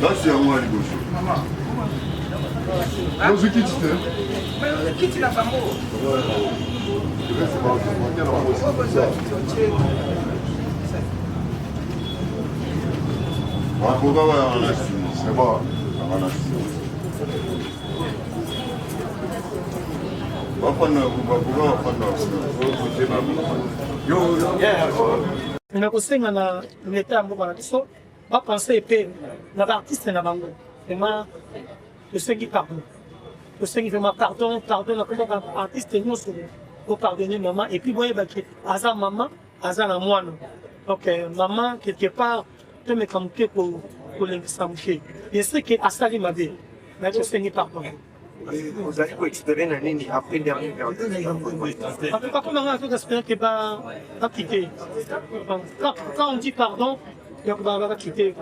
Là, c'est à moi, les gauches. Non, je quitte, mais quitte la femme. C'est bon. nakosenga na leta ya mboka na biso bapense epe na baartiste na bango vraiment tosengi pardon tosengi vraiment pardon na komboka artiste nyonso kopardonne mama et puis boyebaki aza mama aza na mwana donc mama quelque part tomeka moke kolengisa moke bien sûr ke asali mabe mais tosengi pardon. Vous allez exprimer la ligne après le dernier verre. En tout cas, comme on a espéré qu'il va quitter. Quand on dit pardon, il va quitter.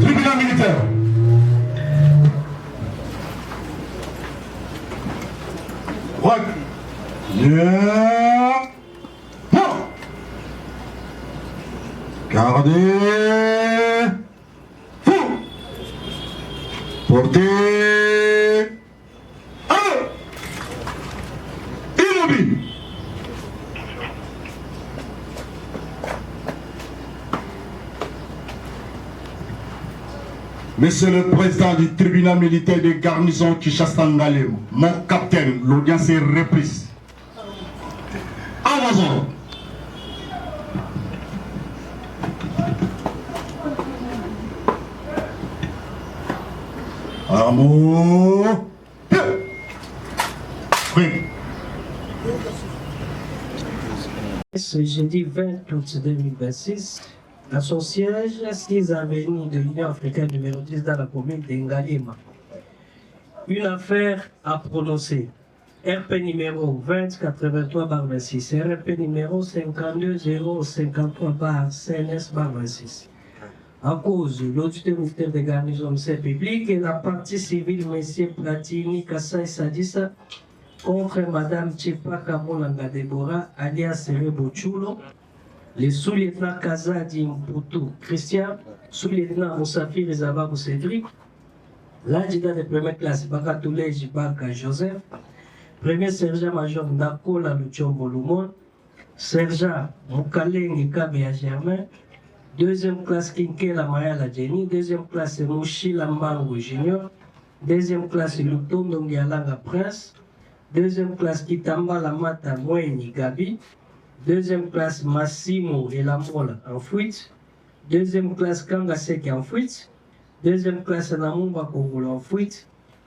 Tribunal militaire. Droite. Gardez. Portez. Immobile. Monsieur le Président du tribunal militaire de garnison Kinshasa-Ngalem, mon capitaine, l'audience est reprise. Amazon. Amour. Oui. Ce jeudi 20 août 2026, à son siège, 6 avenue de l'Union africaine numéro 10 dans la commune d'Ngalema. Une affaire à prononcer. RP numéro 2083-26, RP numéro 52053-CNS-26. En cause, l'autorité militaire de garnison de public et la partie civile, M. Platini Kassai Sadissa, contre Mme Tchepa Kamolanga Deborah, alias Serebo Chulo, les sous-lieutenants Kazadi Mputu Christian, sous-lieutenant Moussafir Rizababou Cédric, l'adjudant de première classe Bakatoulé Jibaka Joseph, premier sergent-major Ndakola Luchombo Lumon, sergent Moukalengi Kabea Germain, deuxième classe Kinkela Mayala Jenny, deuxième classe Mouchila Mbango Junior, deuxième classe Lutondo Ngialanga Prince, deuxième classe Kitamba Lamata Mweni Gabi, deuxième classe Massimo Elamola en fuite, deuxième classe Kangaseki en fuite, deuxième classe Namumba Kongolo en fuite,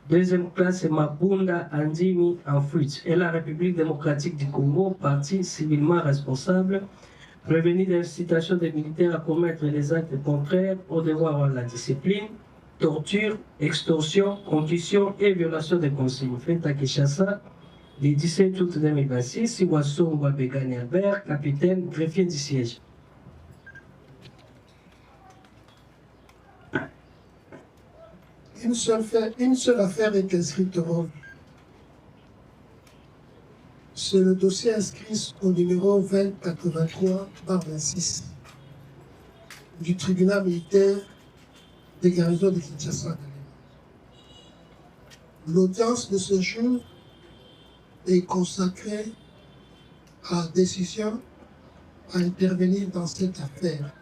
deuxième classe Mabunda Andimi en fuite, et la République démocratique du Congo, parti civilement responsable, prévenir l'incitation des militaires à commettre les actes contraires au devoir de la discipline, torture, extorsion, concussion et violation des consignes faites à Kinshasa le 17 août 2026, Siwasso Mbabegani Albert, capitaine, greffier du siège. Une seule affaire est inscrite au rôle. C'est le dossier inscrit au numéro 2083-26 du tribunal militaire des garnisons de Kinshasa. L'audience de ce jour est consacrée à la décision à intervenir dans cette affaire.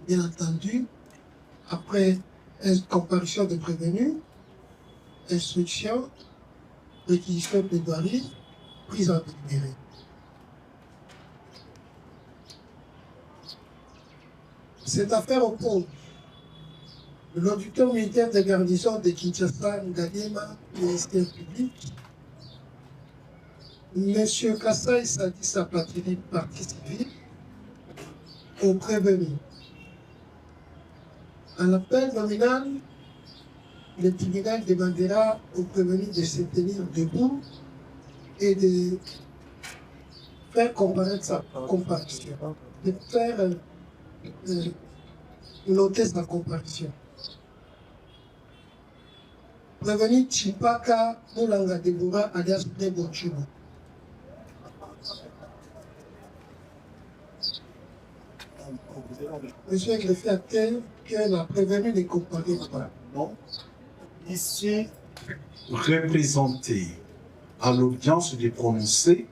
Bien entendu, après une comparution de prévenus, instruction, réquisition de plaidoirie, prise en délibéré. Cette affaire oppose L'auditeur militaire de garnison de Kinshasa, Ngaliema, ministère public, M. Kassai Sadissa Platini, partie civile, au prévenu. À l'appel nominal, le tribunal demandera au prévenu de se tenir debout et de faire comparaître sa comparution, de faire noter sa comparution. Prévenu Chipaka Moulanga Deboura alias Nebo Chubo. Monsieur le greffier acteur qu'elle a prévenu les comparer. Non. Ici, représenté à l'audience du prononcé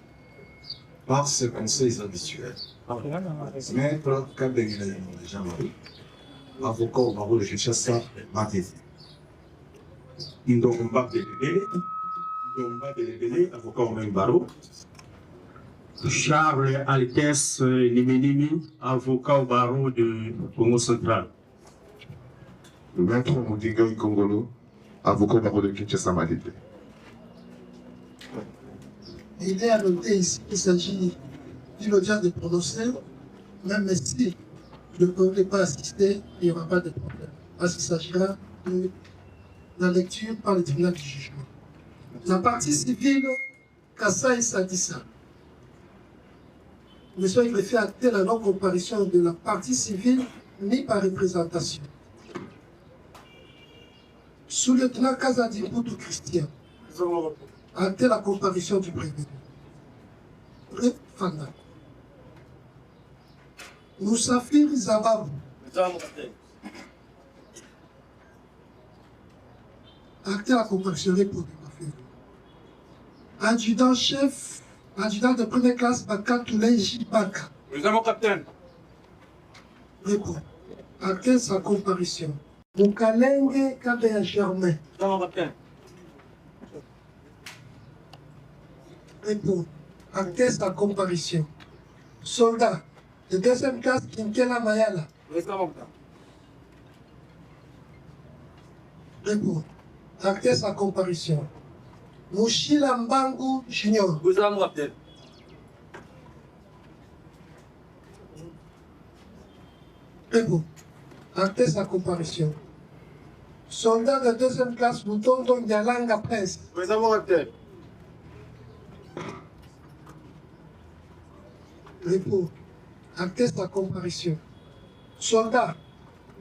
par ce conseil habituel. Maître Kabengela Jean-Marie, avocat au barreau de Kinshasa, Mathési. Ndomba Belebele, avocat au même barreau. Charles Altès Niminimi, avocat au barreau de Congo Central. Maître Moudinga Kongolo, avocat au barreau de Kinshasa Matete. Il est à noter ici qu'il s'agit d'une audience de prononcé, même si le peuple n'est pas assisté, il n'y aura pas de problème. Parce qu'il s'agira de la lecture par le tribunal du jugement. La partie civile, Kassai Sadissa. Monsieur le greffier acté la non-comparution de la partie civile ni par représentation. Sous-lieutenant Kazadi Boutou Christian. Acté la comparution du prévenu. Fanda. Moussafir Zababou. Acté la comparution pour adjudant-chef, adjudant de première classe, Baka Touleji Baka. Nous avons capitaine. Répond. Acté sa comparution. Mukalenge Kabea Germain. Nous avons capitaine. Répond. Acté sa comparution. Soldat de deuxième classe, Kinkela Mayala. Nous avons capitaine. Répond. Acté sa comparution. Mouchila Mbangu Junior. Nous avons capitaine. Répond. Acté sa comparution. Soldat de deuxième classe, Moutondo Nyalanga Prince. Nous avons capitaine. Répond. Acté sa comparution. Soldat,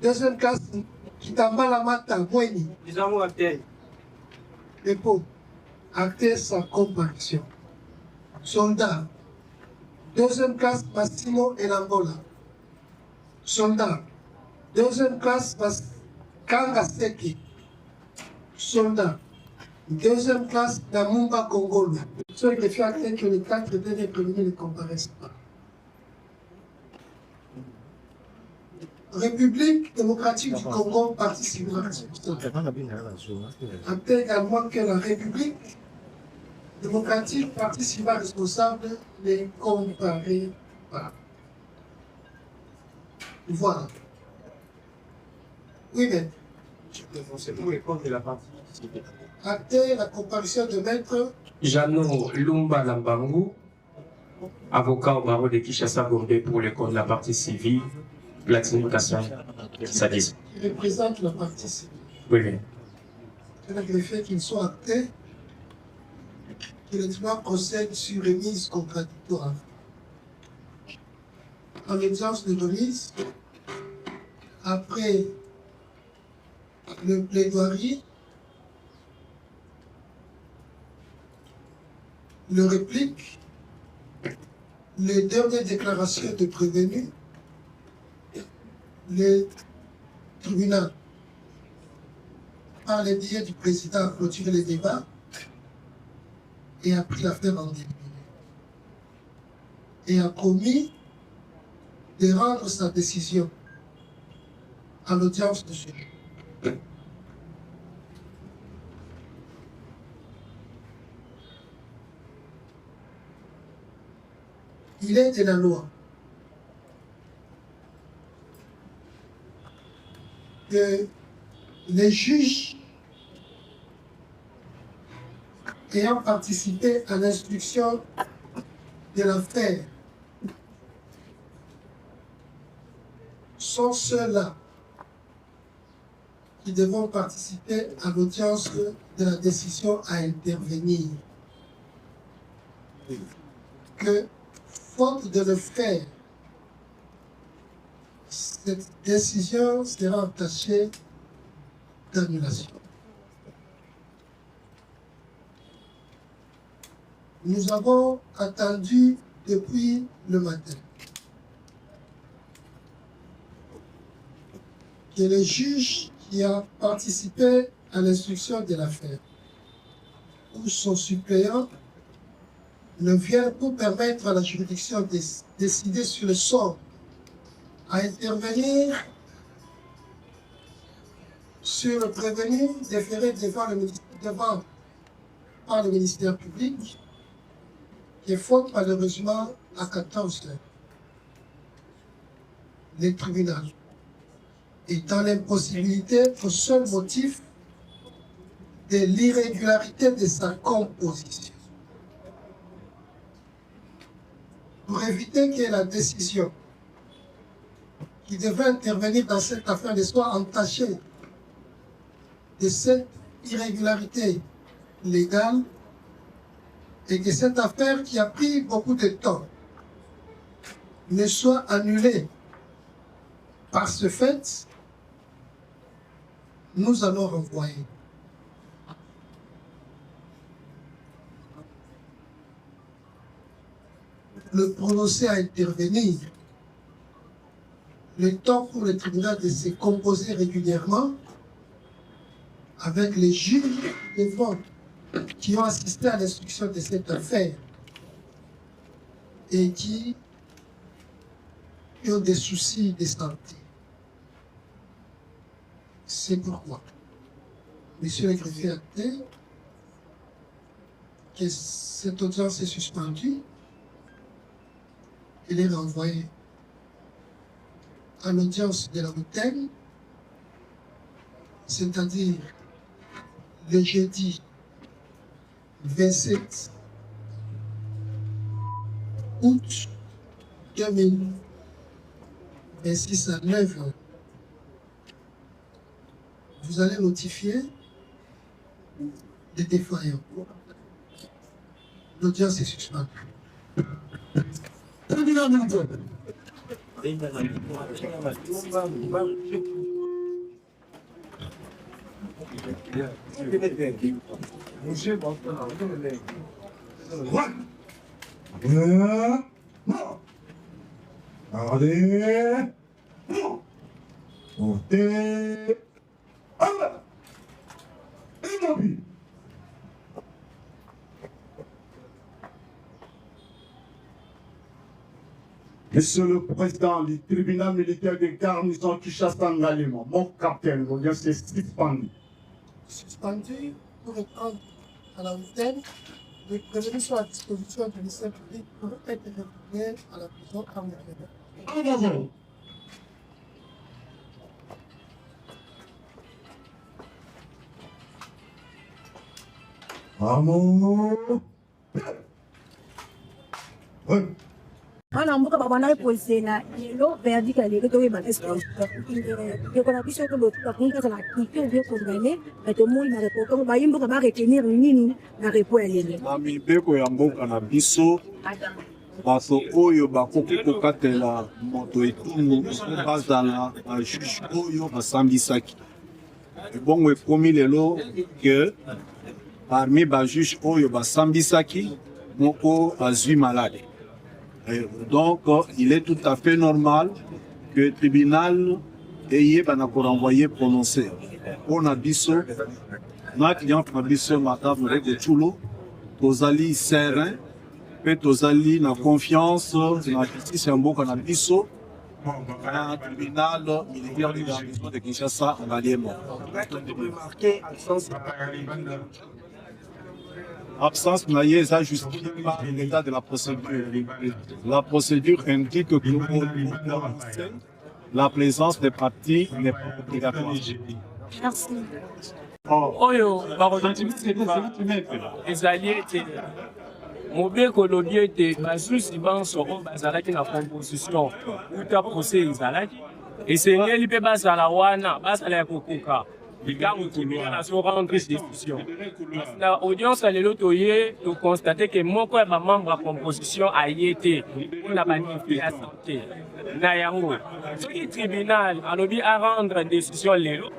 deuxième classe, Kitambala Mata, Mweni. Nous avons capitaine. Répond. Acté sa comparution. Soldat, deuxième classe, Massimo Elangola. Soldat, deuxième classe, Kanga Seki. Soldat, deuxième classe, Namumba Kongolo. Ceux qui font acter que les quatre derniers prévenus ne comparaissent pas. République démocratique du Congo, partie civile responsable. Acté également que la République démocratique, partie civile responsable, ne comparaît pas. Voilà. Oui, mais. C'est pour les comptes de la partie. Acté la comparution de maître Jeannot Lumba Lambangu, avocat au barreau de Kinshasa Gourdé pour le compte de la partie civile, Platini Kassan, Sadis. qui représente la partie civile. Oui. Avec le fait qu'il soit acté, que le tribunal procède sur remise contradictoire. En l'audience de remise, après le plaidoirie, le réplique, les dernières déclarations de prévenus, le tribunal, par le biais du président, a clôturé les débats et a pris l'affaire en début. Et a promis de rendre sa décision à l'audience de ce jour. Il est de la loi que les juges ayant participé à l'instruction de l'affaire sont ceux-là qui devront participer à l'audience de la décision à intervenir. Que, faute de le faire, cette décision sera entachée d'annulation. Nous avons attendu depuis le matin que le juge qui a participé à l'instruction de l'affaire ou son suppléant ne vienne pour permettre à la juridiction de décider sur le sort, à intervenir sur le prévenu déféré par le ministère public, qui est faute malheureusement à 14 heures. Les tribunaux étant l'impossibilité au seul motif de l'irrégularité de sa composition. Pour éviter que la décision qui devait intervenir dans cette affaire ne soit entachée de cette irrégularité légale et que cette affaire qui a pris beaucoup de temps ne soit annulée par ce fait, nous allons renvoyer. Le prononcé à intervenir, le temps pour le tribunal de se composer régulièrement avec les juges de vente qui ont assisté à l'instruction de cette affaire et qui ont des soucis de santé. C'est pourquoi, monsieur le greffier a dit que cette audience est suspendue. Il est renvoyé à l'audience de la Routine, c'est-à-dire le jeudi 27 août 2026 à 9 h. Vous allez notifier des défaillants. L'audience est suspendue. Monsieur le Président du tribunal militaire de garnison Kinshasa-Ngalema, mon capitaine, l'audience est suspendue. Suspendu pour répondre à la Routine, le prévenu soit à disposition du ministère public pour être retourné à la prison arménienne. Ana mboka babana posena lo verdict ale ko toye ban espace ko na biso ko botu ko nka na kito be ko gane et to mo na ko ko ba yimbo ba retenir nini na repo ale na mibeko ya mboka na biso bato oyo bakoki kokatela moto etumbu bazala na juge oyo basambisaki ebongo ekomi lelo ke parmi bajuge oyo basambisaki moko azwi malade. Donc, il est tout à fait normal que le tribunal ait renvoyé prononcé. On a dit ça, notre client a dit ça, madame, de Tchoulo, Tozali serein, et Tozali na confiance, na justice, un bon qu'on a dit ça, le tribunal militaire de la maison de Kinshasa, en Aliémon. Absence naïe, ça justifie pas l'état de la procédure. La procédure indique que pour la présence des parties n'est pas obligatoire. Merci. Oyo, ezali ete mobeko lobi ete basusi banso oyo bazalaki na composition uta procès ezalaki esengeli mpe bazala wana bazala ya kokoka likambo tribunal azo rendre décision. Na audience lelo toye toconstate ke moko ya bamembre ya composition aye te mpona banifi ya santé na yango soki tribunal alobi a rendre décision lelo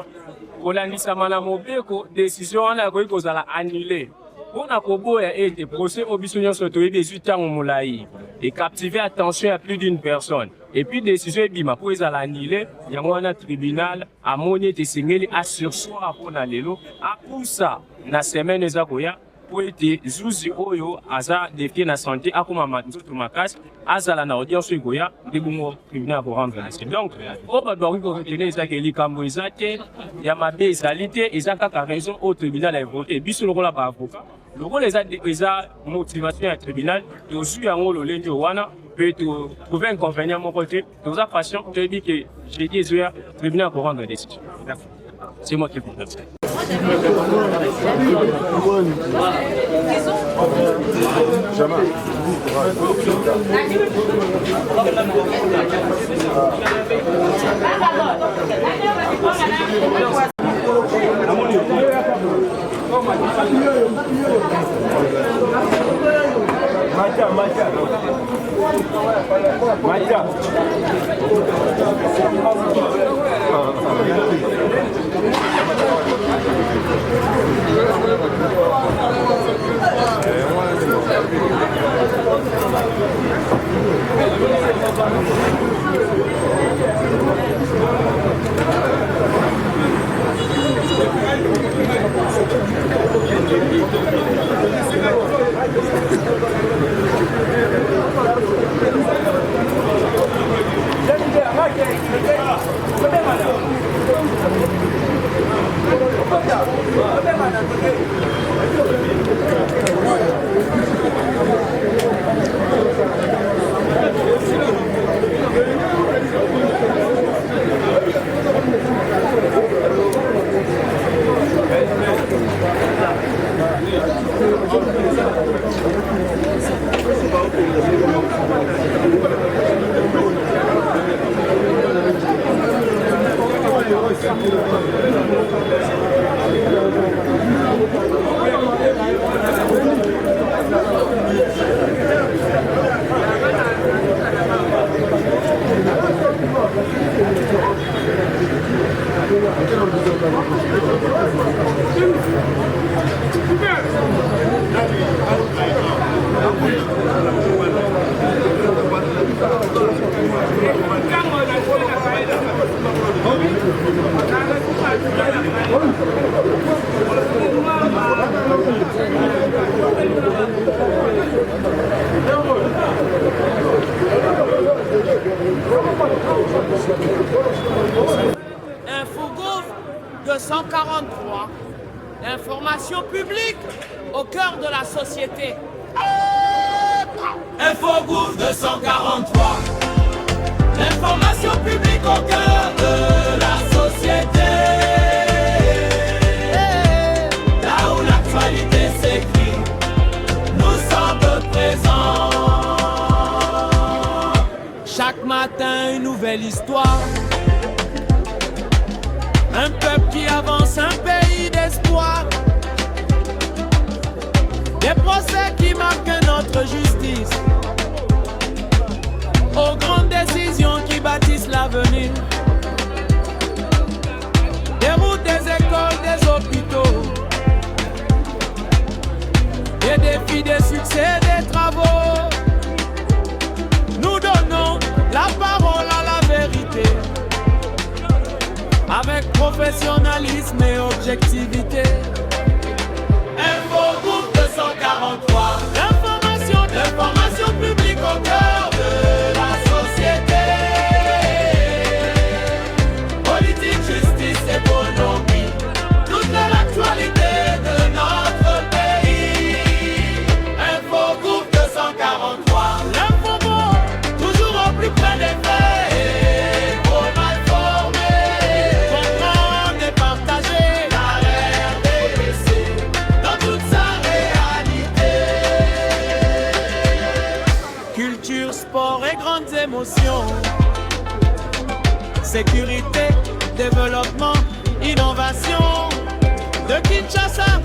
kolandisama na mobeko décision wana yakoki kozala annulé mpona koboya ete procès oyo biso nyonso toyebi ezwi ntango molai ekaptive attention ya plus d'une personne et puis décision ebima mpo ezala annulé yango wana tribunal amoni ete esengeli asursoir mpona lelo apusa na semaine eza koya mpo ete zuzi oyo aza defie na santé akoma nzoto makasi azala na audience oyo ekoya nde bongo tribunal akorendre décision. Donc oyo bato bakoki koretene ezaki likambo eza te ya mabe ezali te eza kaka raison oyo tribunal aevote biso lokola baavoka lokola eza motivation ya tribunal tozwi yango lolenge wana mpe trouver inconvénient moko te toza patient toyebi ke jeudi ezoya tribunal akorendre décision. C'est moi qui vous remercie. Infogouv 243, l'information publique au cœur de la société. Infogouv 243, l'information publique au cœur de la société. Là où l'actualité s'écrit, nous sommes présents. Chaque matin, une nouvelle histoire. Un peuple qui avance, un pays d'espoir. Des procès qui marquent notre justice. Aux grandes décisions qui bâtissent l'avenir. Des routes, des écoles, des hôpitaux. Des défis, des succès, des travaux. Nous donnons la parole à la vérité. Avec professionnalisme et objectivité. Infogouv 243, l'information publique au cœur de la société. Politique, justice, économie, toute l'actualité de notre pays. Infogouv 243, l'info toujours au plus près des faits. Partager émotions. Sécurité, développement, innovation. De Kinshasa